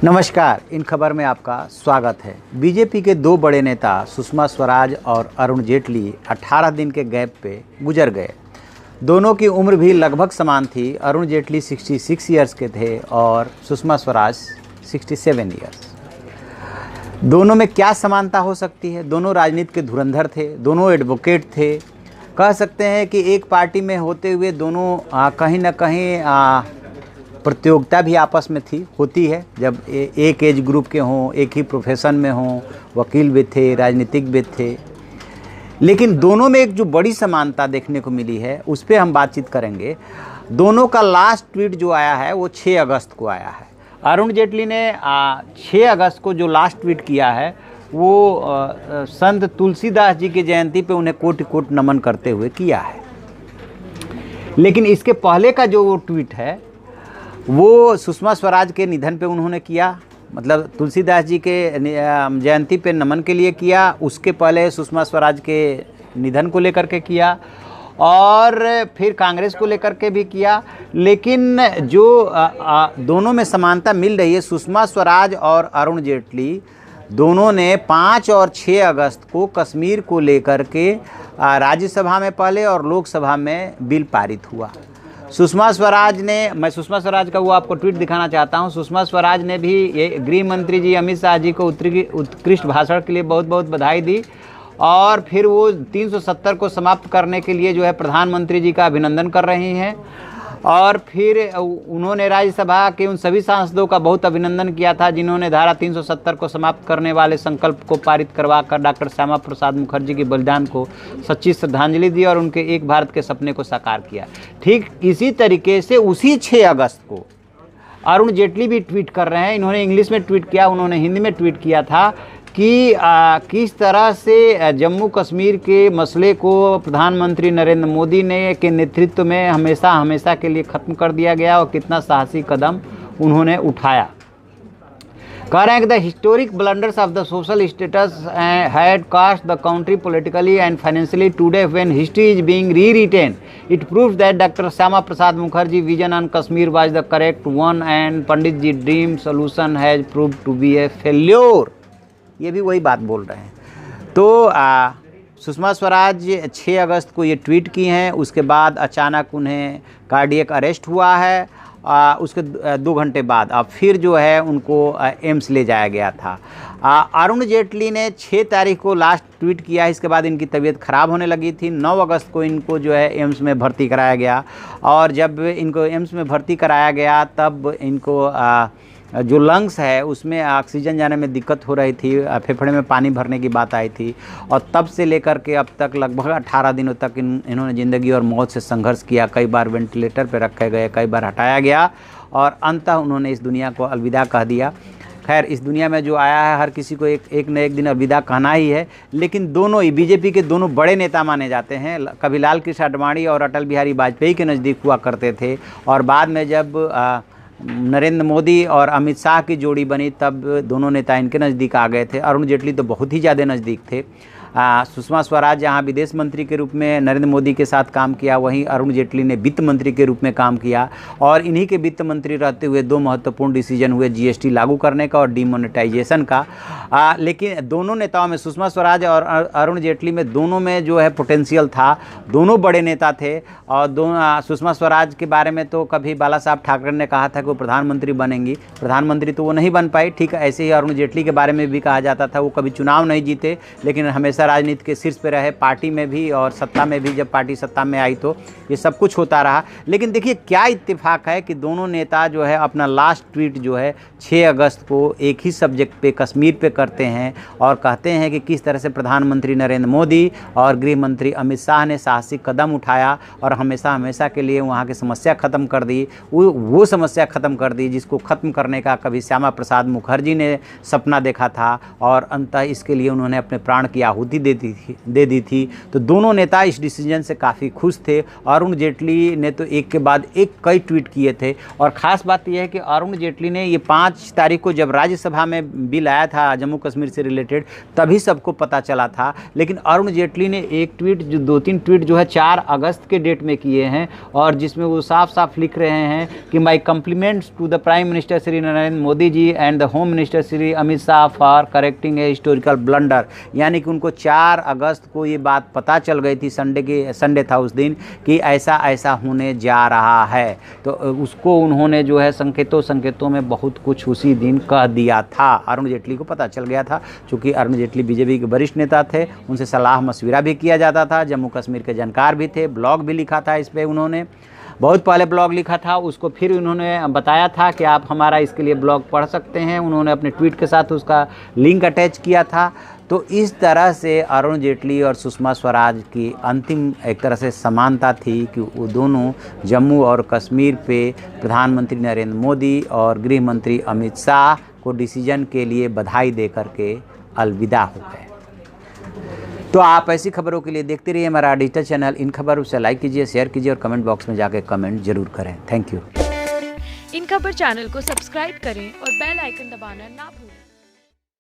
नमस्कार, इन खबर में आपका स्वागत है। बीजेपी के दो बड़े नेता सुषमा स्वराज और अरुण जेटली 18 दिन के गैप पे गुजर गए। दोनों की उम्र भी लगभग समान थी। अरुण जेटली 66 ईयर्स के थे और सुषमा स्वराज 67 ईयर्स। दोनों में क्या समानता हो सकती है? दोनों राजनीति के धुरंधर थे, दोनों एडवोकेट थे। कह सकते हैं कि एक पार्टी में होते हुए दोनों कहीं ना कहीं प्रतियोगिता भी आपस में होती है। जब एक एज ग्रुप के हों, एक ही प्रोफेशन में हों, वकील भी थे, राजनीतिक भी थे, लेकिन दोनों में एक जो बड़ी समानता देखने को मिली है उस पर हम बातचीत करेंगे। दोनों का लास्ट ट्वीट जो आया है वो 6 अगस्त को आया है। अरुण जेटली ने 6 अगस्त को जो लास्ट ट्वीट किया है वो संत तुलसीदास जी की जयंती पे उन्हें कोटि कोटि नमन करते हुए किया है। लेकिन इसके पहले का जो वो ट्वीट है वो सुषमा स्वराज के निधन पे उन्होंने किया, मतलब तुलसीदास जी के जयंती पे नमन के लिए किया। उसके पहले सुषमा स्वराज के निधन को लेकर के किया और फिर कांग्रेस को लेकर के भी किया। लेकिन जो दोनों में समानता मिल रही है, सुषमा स्वराज और अरुण जेटली दोनों ने 5 और 6 अगस्त को कश्मीर को लेकर के राज्यसभा में पहले और लोकसभा में बिल पारित हुआ। सुषमा स्वराज ने, मैं सुषमा स्वराज का वो आपको ट्वीट दिखाना चाहता हूँ। सुषमा स्वराज ने भी ये गृह मंत्री जी अमित शाह जी को उत्कृष्ट भाषण के लिए बहुत बहुत बधाई दी और फिर वो 370 को समाप्त करने के लिए जो है प्रधानमंत्री जी का अभिनंदन कर रही हैं। और फिर उन्होंने राज्यसभा के उन सभी सांसदों का बहुत अभिनंदन किया था जिन्होंने धारा 370 को समाप्त करने वाले संकल्प को पारित करवा कर डॉक्टर श्यामा प्रसाद मुखर्जी के बलिदान को सच्ची श्रद्धांजलि दी और उनके एक भारत के सपने को साकार किया। ठीक इसी तरीके से उसी 6 अगस्त को अरुण जेटली भी ट्वीट कर रहे हैं। इन्होंने इंग्लिश में ट्वीट किया, उन्होंने हिंदी में ट्वीट किया था कि किस तरह से जम्मू कश्मीर के मसले को प्रधानमंत्री नरेंद्र मोदी ने के नेतृत्व में हमेशा के लिए ख़त्म कर दिया गया और कितना साहसी कदम उन्होंने उठाया। कह रहे हैं कि the historic blunders of the social status had cost the country politically and financially today when history is being rewritten it proves that doctor Shyama Prasad Mukherjee vision on Kashmir was the correct one and Pandit ji dream solution has proved to be a failure. ये भी वही बात बोल रहे हैं। तो सुषमा स्वराज 6 अगस्त को ये ट्वीट की हैं। उसके बाद अचानक उन्हें कार्डियक अरेस्ट हुआ है। उसके 2 घंटे बाद अब फिर जो है उनको एम्स ले जाया गया था। अरुण जेटली ने 6 तारीख को लास्ट ट्वीट किया। इसके बाद इनकी तबीयत ख़राब होने लगी थी। 9 अगस्त को इनको जो है एम्स में भर्ती कराया गया और जब इनको एम्स में भर्ती कराया गया तब इनको जो लंग्स है उसमें ऑक्सीजन जाने में दिक्कत हो रही थी, फेफड़े में पानी भरने की बात आई थी और तब से लेकर के अब तक लगभग 18 दिनों तक इन्होंने ज़िंदगी और मौत से संघर्ष किया। कई बार वेंटिलेटर पर रखे गए, कई बार हटाया गया और अंततः उन्होंने इस दुनिया को अलविदा कह दिया। खैर, इस दुनिया में जो आया है हर किसी को एक न एक दिन अलविदा कहना ही है। लेकिन दोनों ही बीजेपी के दोनों बड़े नेता माने जाते हैं। कभी लाल कृष्ण आडवाणी और अटल बिहारी वाजपेयी के नज़दीक हुआ करते थे और बाद में जब नरेंद्र मोदी और अमित शाह की जोड़ी बनी तब दोनों नेता इनके नज़दीक आ गए थे। अरुण जेटली तो बहुत ही ज़्यादा नज़दीक थे। सुषमा स्वराज जहाँ विदेश मंत्री के रूप में नरेंद्र मोदी के साथ काम किया, वहीं अरुण जेटली ने वित्त मंत्री के रूप में काम किया और इन्हीं के वित्त मंत्री रहते हुए 2 महत्वपूर्ण डिसीजन हुए, जीएसटी लागू करने का और डीमोनेटाइजेशन का। लेकिन दोनों नेताओं में, सुषमा स्वराज और अरुण जेटली में, दोनों में जो है पोटेंशियल था। दोनों बड़े नेता थे और सुषमा स्वराज के बारे में तो कभी बाला साहब ठाकरे ने कहा था कि वो प्रधानमंत्री बनेंगी, प्रधानमंत्री तो वो नहीं बन पाई। ठीक ऐसे ही अरुण जेटली के बारे में भी कहा जाता था वो कभी चुनाव नहीं जीते लेकिन हमेशा राजनीति के शीर्ष पे रहे, पार्टी में भी और सत्ता में भी। जब पार्टी सत्ता में आई तो ये सब कुछ होता रहा। लेकिन देखिए क्या इत्तेफाक है कि दोनों नेता जो है अपना लास्ट ट्वीट जो है 6 अगस्त को एक ही सब्जेक्ट पे, कश्मीर पे करते हैं और कहते हैं कि किस तरह से प्रधानमंत्री नरेंद्र मोदी और गृह मंत्री अमित शाह ने साहसी कदम उठाया और हमेशा के लिए वहाँ की समस्या ख़त्म कर दी। वो समस्या ख़त्म कर दी जिसको ख़त्म करने का कभी श्यामा प्रसाद मुखर्जी ने सपना देखा था और अंततः इसके लिए उन्होंने अपने प्राण की आहुति स्वीकृति दे दी थी। तो दोनों नेता इस डिसीजन से काफ़ी खुश थे। अरुण जेटली ने तो एक के बाद एक कई ट्वीट किए थे, और ख़ास बात यह है कि अरुण जेटली ने ये 5 तारीख को जब राज्यसभा में बिल आया था जम्मू कश्मीर से रिलेटेड, तभी सबको पता चला था। लेकिन अरुण जेटली ने एक ट्वीट, जो 2-3 ट्वीट जो है 4 अगस्त के डेट में किए हैं, और जिसमें वो साफ साफ लिख रहे हैं कि my compliments to the prime minister Shri Narendra Modi ji and the home minister Shri Amit Shah for correcting a historical blunder. यानी कि उनको 4 अगस्त को ये बात पता चल गई थी, संडे था उस दिन, कि ऐसा ऐसा होने जा रहा है। तो उसको उन्होंने जो है संकेतों में बहुत कुछ उसी दिन कह दिया था। अरुण जेटली को पता चल गया था, चूँकि अरुण जेटली बीजेपी के वरिष्ठ नेता थे, उनसे सलाह मशविरा भी किया जाता था, जम्मू कश्मीर के जानकार भी थे, ब्लॉग भी लिखा था इस पर, उन्होंने बहुत पहले ब्लॉग लिखा था, उसको फिर उन्होंने बताया था कि आप हमारा इसके लिए ब्लॉग पढ़ सकते हैं। उन्होंने अपने ट्वीट के साथ उसका लिंक अटैच किया था। तो इस तरह से अरुण जेटली और सुषमा स्वराज की अंतिम एक तरह से समानता थी कि वो दोनों जम्मू और कश्मीर पे प्रधानमंत्री नरेंद्र मोदी और गृह मंत्री अमित शाह को डिसीजन के लिए बधाई दे करके अलविदा हो गए। तो आप ऐसी खबरों के लिए देखते रहिए हमारा डिजिटल चैनल इन खबर। उसे लाइक कीजिए, शेयर कीजिए और कमेंट बॉक्स में जाके कमेंट जरूर करें। Thank you. इन खबर चैनल को सब्सक्राइब करें और बेल आइकन दबाना ना भूलें।